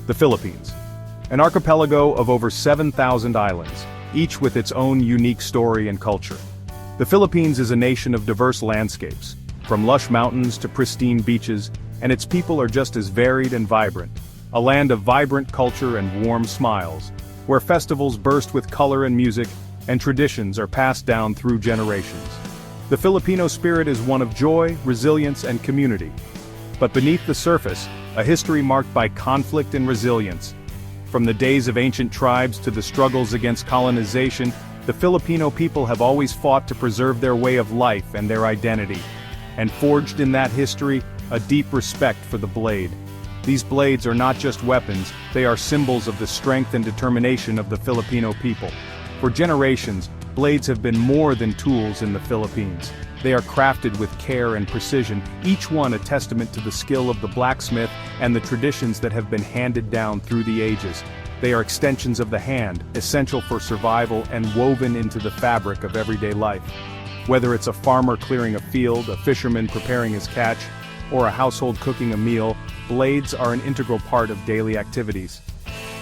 The Philippines. An archipelago of over 7,000 islands, each with its own unique story and culture. The Philippines is a nation of diverse landscapes, from lush mountains to pristine beaches, and its people are just as varied and vibrant. A land of vibrant culture and warm smiles, where festivals burst with color and music, and traditions are passed down through generations. The Filipino spirit is one of joy, resilience, and community. But beneath the surface, a history marked by conflict and resilience. From the days of ancient tribes to the struggles against colonization, the Filipino people have always fought to preserve their way of life and their identity. And forged in that history, a deep respect for the blade. These blades are not just weapons, they are symbols of the strength and determination of the Filipino people. For generations, blades have been more than tools in the Philippines. They are crafted with care and precision, each one a testament to the skill of the blacksmith and the traditions that have been handed down through the ages. They are extensions of the hand, essential for survival and woven into the fabric of everyday life. Whether it's a farmer clearing a field, a fisherman preparing his catch, or a household cooking a meal, blades are an integral part of daily activities.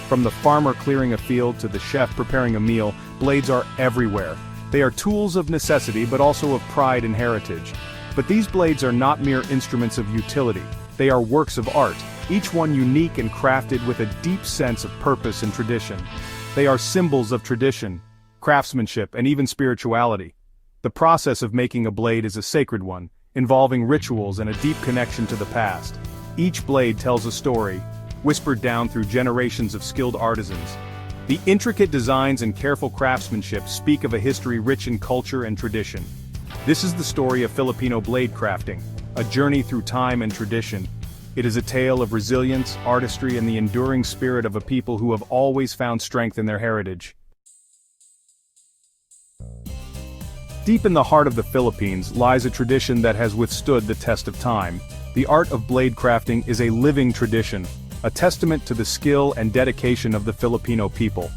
From the farmer clearing a field to the chef preparing a meal, blades are everywhere. They are tools of necessity but also of pride and heritage. But these blades are not mere instruments of utility. They are works of art, each one unique and crafted with a deep sense of purpose and tradition. They are symbols of tradition, craftsmanship, and even spirituality. The process of making a blade is a sacred one, involving rituals and a deep connection to the past. Each blade tells a story, whispered down through generations of skilled artisans. The intricate designs and careful craftsmanship speak of a history rich in culture and tradition. This is the story of Filipino blade crafting, a journey through time and tradition. It is a tale of resilience, artistry, and the enduring spirit of a people who have always found strength in their heritage. Deep in the heart of the Philippines lies a tradition that has withstood the test of time. The art of blade crafting is a living tradition, a testament to the skill and dedication of the Filipino people.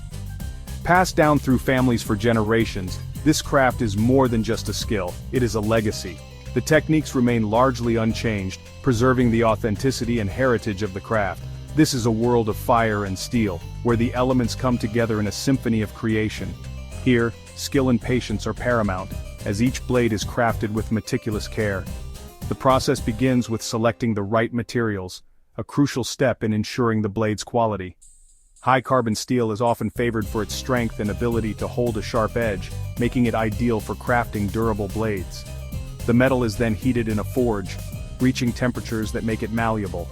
Passed down through families for generations, this craft is more than just a skill, it is a legacy. The techniques remain largely unchanged, preserving the authenticity and heritage of the craft. This is a world of fire and steel, where the elements come together in a symphony of creation. Here, skill and patience are paramount, as each blade is crafted with meticulous care. The process begins with selecting the right materials, a crucial step in ensuring the blade's quality. High-carbon steel is often favored for its strength and ability to hold a sharp edge, making it ideal for crafting durable blades. The metal is then heated in a forge, reaching temperatures that make it malleable.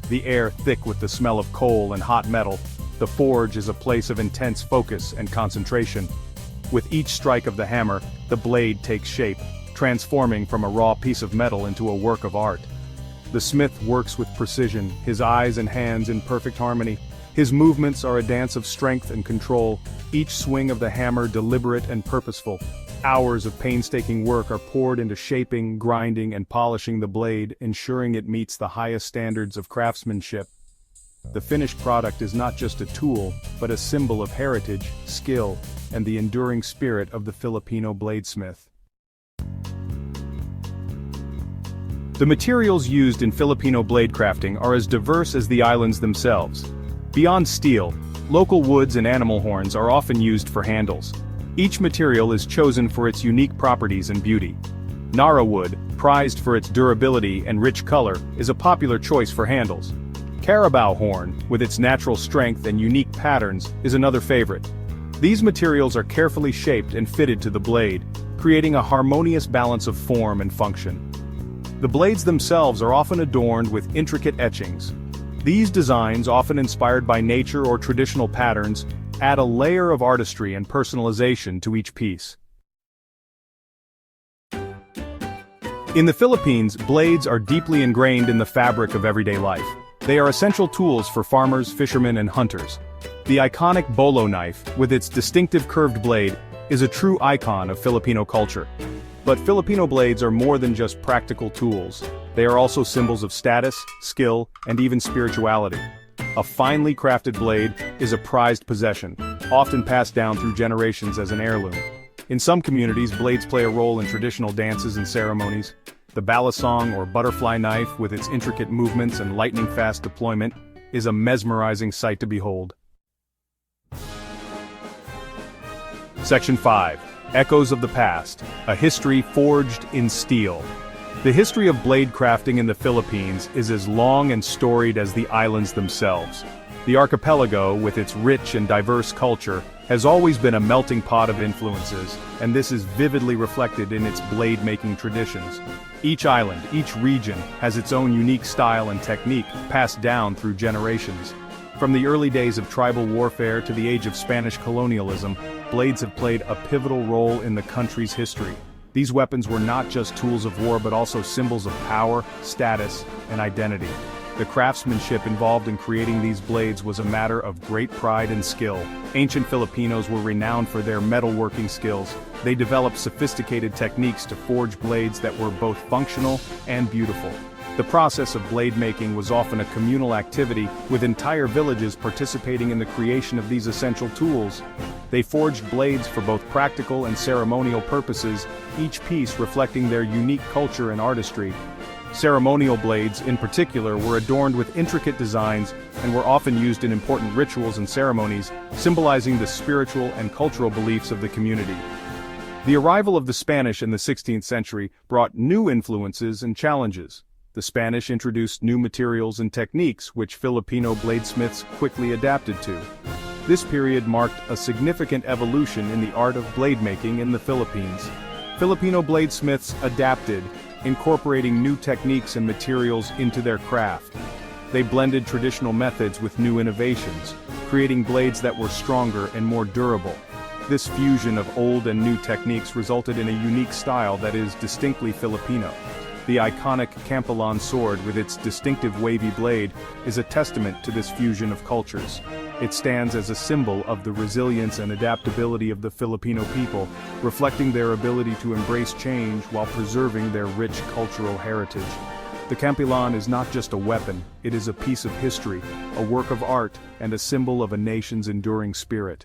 The air thick with the smell of coal and hot metal, the forge is a place of intense focus and concentration. With each strike of the hammer, the blade takes shape, transforming from a raw piece of metal into a work of art. The smith works with precision, his eyes and hands in perfect harmony. His movements are a dance of strength and control, each swing of the hammer deliberate and purposeful. Hours of painstaking work are poured into shaping, grinding, and polishing the blade, ensuring it meets the highest standards of craftsmanship. The finished product is not just a tool, but a symbol of heritage, skill, and the enduring spirit of the Filipino bladesmith. The materials used in Filipino blade crafting are as diverse as the islands themselves. Beyond steel, local woods and animal horns are often used for handles. Each material is chosen for its unique properties and beauty. Nara wood, prized for its durability and rich color, is a popular choice for handles. Carabao horn, with its natural strength and unique patterns, is another favorite. These materials are carefully shaped and fitted to the blade, creating a harmonious balance of form and function. The blades themselves are often adorned with intricate etchings. These designs, often inspired by nature or traditional patterns, add a layer of artistry and personalization to each piece. In the Philippines, blades are deeply ingrained in the fabric of everyday life. They are essential tools for farmers, fishermen, and hunters. The iconic bolo knife, with its distinctive curved blade, is a true icon of Filipino culture. But Filipino blades are more than just practical tools. They are also symbols of status, skill, and even spirituality. A finely crafted blade is a prized possession, often passed down through generations as an heirloom. In some communities, blades play a role in traditional dances and ceremonies. The balisong or butterfly knife, with its intricate movements and lightning-fast deployment, is a mesmerizing sight to behold. Section 5. Echoes of the Past, a history forged in steel. The history of blade crafting in the Philippines is as long and storied as the islands themselves. The archipelago, with its rich and diverse culture, has always been a melting pot of influences, and this is vividly reflected in its blade-making traditions. Each island, each region, has its own unique style and technique, passed down through generations. From the early days of tribal warfare to the age of Spanish colonialism, blades have played a pivotal role in the country's history. These weapons were not just tools of war but also symbols of power, status, and identity. The craftsmanship involved in creating these blades was a matter of great pride and skill. Ancient Filipinos were renowned for their metalworking skills. They developed sophisticated techniques to forge blades that were both functional and beautiful. The process of blade making was often a communal activity, with entire villages participating in the creation of these essential tools. They forged blades for both practical and ceremonial purposes, each piece reflecting their unique culture and artistry. Ceremonial blades, in particular, were adorned with intricate designs and were often used in important rituals and ceremonies, symbolizing the spiritual and cultural beliefs of the community. The arrival of the Spanish in the 16th century brought new influences and challenges. The Spanish introduced new materials and techniques which Filipino bladesmiths quickly adapted to. This period marked a significant evolution in the art of blade making in the Philippines. Filipino bladesmiths adapted, incorporating new techniques and materials into their craft. They blended traditional methods with new innovations, creating blades that were stronger and more durable. This fusion of old and new techniques resulted in a unique style that is distinctly Filipino. The iconic Campilan sword with its distinctive wavy blade is a testament to this fusion of cultures. It stands as a symbol of the resilience and adaptability of the Filipino people, reflecting their ability to embrace change while preserving their rich cultural heritage. The Campilan is not just a weapon, it is a piece of history, a work of art, and a symbol of a nation's enduring spirit.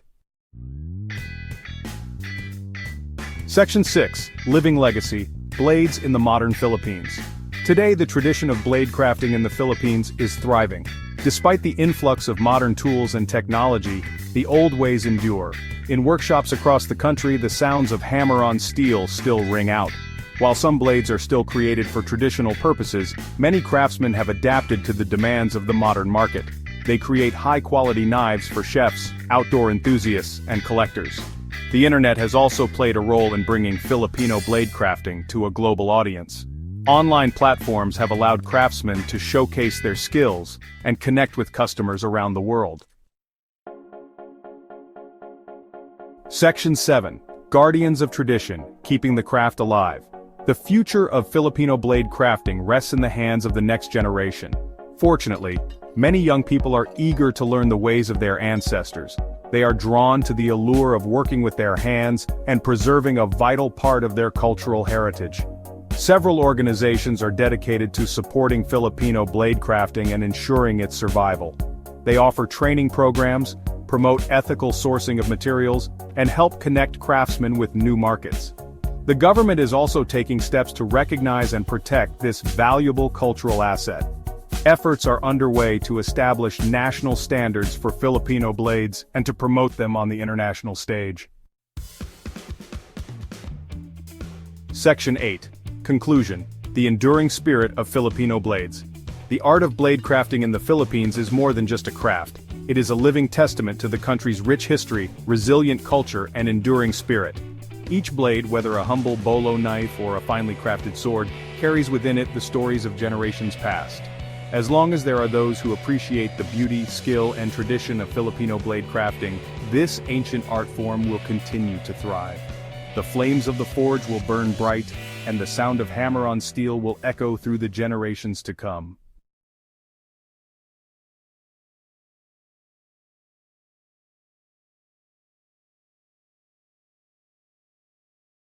Section 6. Living Legacy. Blades in the modern Philippines. Today, the tradition of blade crafting in the Philippines is thriving. Despite the influx of modern tools and technology, the old ways endure. In workshops across the country, the sounds of hammer-on steel still ring out. While some blades are still created for traditional purposes, many craftsmen have adapted to the demands of the modern market. They create high-quality knives for chefs, outdoor enthusiasts, and collectors. The internet has also played a role in bringing Filipino blade crafting to a global audience. Online platforms have allowed craftsmen to showcase their skills and connect with customers around the world. Section 7. Guardians of Tradition, Keeping the Craft Alive. The future of Filipino blade crafting rests in the hands of the next generation. Fortunately, many young people are eager to learn the ways of their ancestors. They are drawn to the allure of working with their hands and preserving a vital part of their cultural heritage. Several organizations are dedicated to supporting Filipino blade crafting and ensuring its survival. They offer training programs, promote ethical sourcing of materials, and help connect craftsmen with new markets. The government is also taking steps to recognize and protect this valuable cultural asset. Efforts are underway to establish national standards for Filipino blades and to promote them on the international stage. Section 8. Conclusion. The enduring spirit of Filipino blades. The art of blade crafting in the Philippines is more than just a craft. It is a living testament to the country's rich history, resilient culture, and enduring spirit. Each blade, whether a humble bolo knife or a finely crafted sword, carries within it the stories of generations past. As long as there are those who appreciate the beauty, skill, and tradition of Filipino blade crafting, this ancient art form will continue to thrive. The flames of the forge will burn bright, and the sound of hammer on steel will echo through the generations to come.